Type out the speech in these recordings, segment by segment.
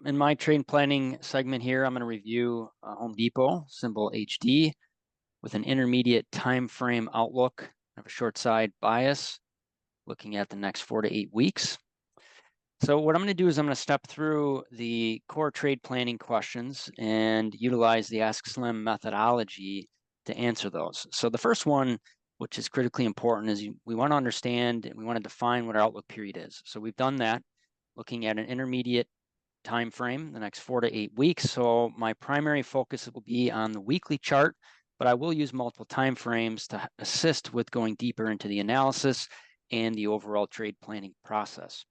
In my trade planning segment here, I'm going to review Home Depot, symbol HD, with an intermediate time frame outlook. I have a short side bias, looking at the next 4 to 8 weeks. So what I'm going to do is I'm going to step through the core trade planning questions and utilize the Ask Slim methodology to answer those. So the first one, which is critically important, is we want to understand and we want to define what our outlook period is. So we've done that, looking at an intermediate time frame, the next 4 to 8 weeks. So my primary focus will be on the weekly chart, but I will use multiple time frames to assist with going deeper into the analysis and the overall trade planning process.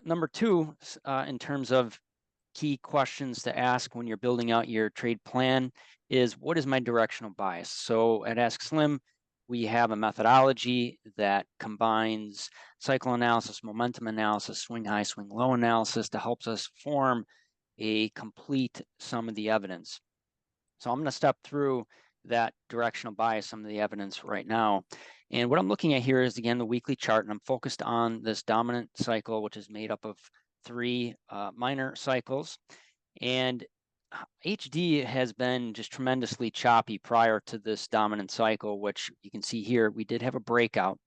Number two, in terms of key questions to ask when you're building out your trade plan, is what is my directional bias? So at Ask Slim, we have a methodology that combines cycle analysis, momentum analysis, swing high, swing low analysis that helps us form a complete sum of the evidence. So I'm going to step through that directional bias, some of the evidence right now. And what I'm looking at here is, again, the weekly chart, and I'm focused on this dominant cycle, which is made up of 3 minor cycles. And HD has been just tremendously choppy prior to this dominant cycle, which you can see here. We did have a breakout,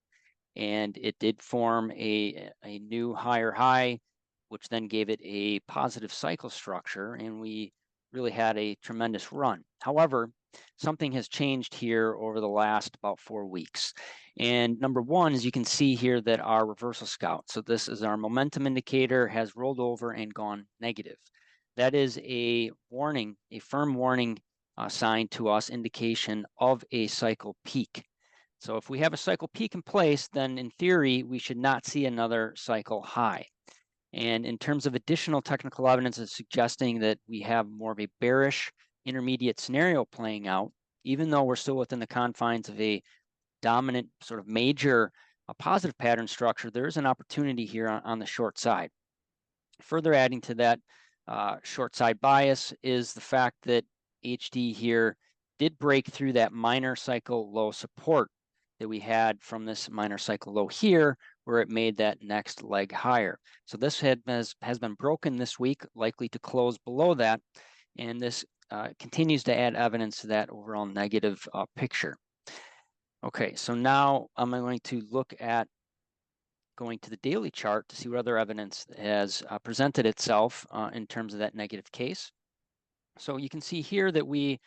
and it did form a new higher high, which then gave it a positive cycle structure, and we really had a tremendous run. However, something has changed here over the last about 4 weeks. And number one is you can see here that our reversal scout, so this is our momentum indicator, has rolled over and gone negative. That is a warning, a firm warning sign to us, indication of a cycle peak. So if we have a cycle peak in place, then in theory, we should not see another cycle high. And in terms of additional technical evidence, is suggesting that we have more of a bearish intermediate scenario playing out, even though we're still within the confines of a dominant sort of major positive pattern structure. There is an opportunity here on the short side. Further adding to that short side bias is the fact that HD here did break through that minor cycle low support that we had from this minor cycle low here, where it made that next leg higher. So this has been broken this week, likely to close below that, and this continues to add evidence to that overall negative picture. Okay, so now I'm going to look at going to the daily chart to see what other evidence has presented itself in terms of that negative case. So you can see here that we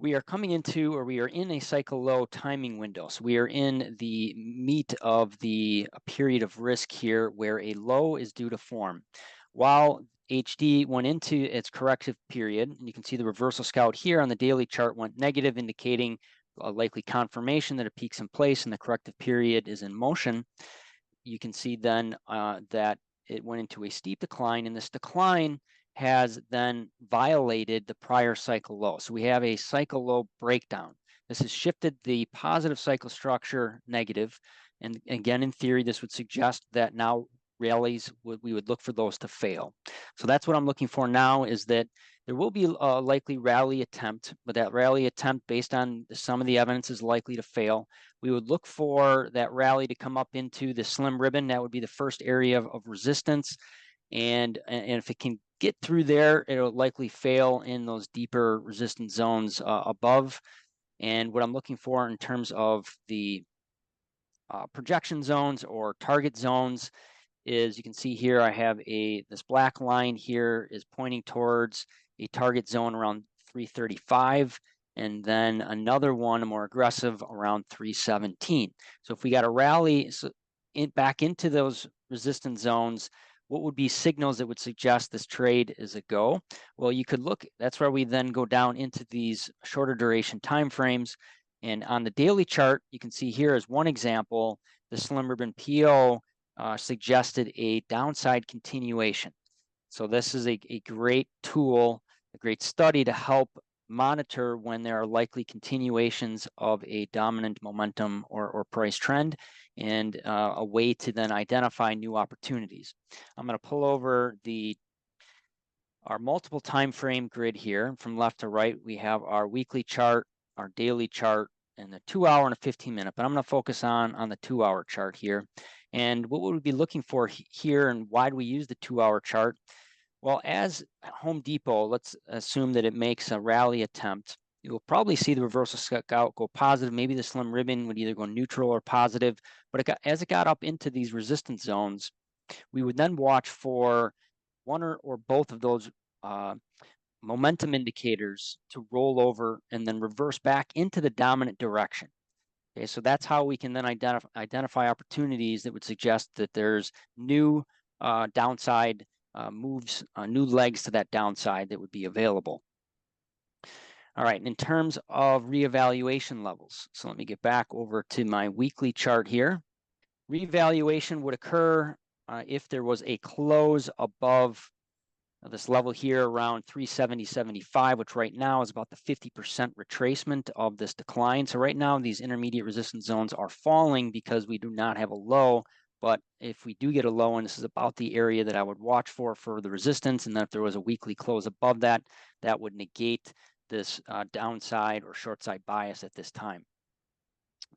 are coming into, or we are in, a cycle low timing window. So we are in the meat of the period of risk here, where a low is due to form. While HD went into its corrective period, and you can see the reversal scout here on the daily chart went negative, indicating a likely confirmation that a peak's in place and the corrective period is in motion. You can see then that it went into a steep decline, and this decline has then violated the prior cycle low. So we have a cycle low breakdown. This has shifted the positive cycle structure negative. And again, in theory, this would suggest that now rallies, we would look for those to fail. So that's what I'm looking for now, is that there will be a likely rally attempt, but that rally attempt, based on some of the evidence, is likely to fail. We would look for that rally to come up into the slim ribbon. That would be the first area of resistance. And if it can get through there, it'll likely fail in those deeper resistance zones above. And what I'm looking for in terms of the projection zones or target zones is, you can see here I have this black line here is pointing towards a target zone around 335, and then another one, more aggressive, around 317. So if we got a rally back into those resistance zones, what would be signals that would suggest this trade is a go? Well, you could look, that's where we then go down into these shorter duration time frames. And on the daily chart, you can see here as one example, the slim ribbon PO suggested a downside continuation. So this is a great tool, a great study to help monitor when there are likely continuations of a dominant momentum or price trend, and a way to then identify new opportunities. I'm going to pull over our multiple time frame grid here. From left to right, we have our weekly chart, our daily chart, and the 2 hour and a 15-minute, but I'm going to focus on the 2 hour chart here. And what would we be looking for here, and why do we use the 2 hour chart? Well, as Home Depot, let's assume that it makes a rally attempt. You'll probably see the reversal scout go positive. Maybe the slim ribbon would either go neutral or positive. But as it got up into these resistance zones, we would then watch for one or both of those uh, momentum indicators to roll over and then reverse back into the dominant direction. Okay, so that's how we can then identify opportunities that would suggest that there's new downside moves, new legs to that downside that would be available. All right, in terms of reevaluation levels, so let me get back over to my weekly chart here. Reevaluation would occur if there was a close above this level here around 370.75, which right now is about the 50% retracement of this decline. So right now, these intermediate resistance zones are falling because we do not have a low. But if we do get a low, and this is about the area that I would watch for the resistance, and then if there was a weekly close above that, that would negate this downside or short side bias at this time.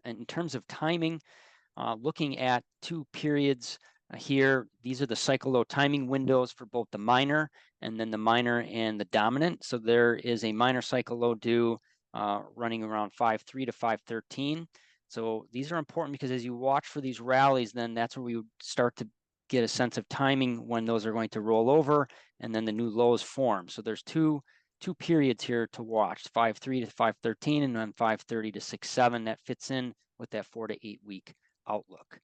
And in terms of timing, looking at 2 periods here, these are the cycle low timing windows for both the minor and then the minor and the dominant. So there is a minor cycle low due running around 5.3 to 5.13. So these are important because as you watch for these rallies, then that's where we would start to get a sense of timing when those are going to roll over and then the new lows form. So there's two periods here to watch, 5.3 to 5.13 and then 5.30 to 6.7. That fits in with that 4 to 8 week outlook.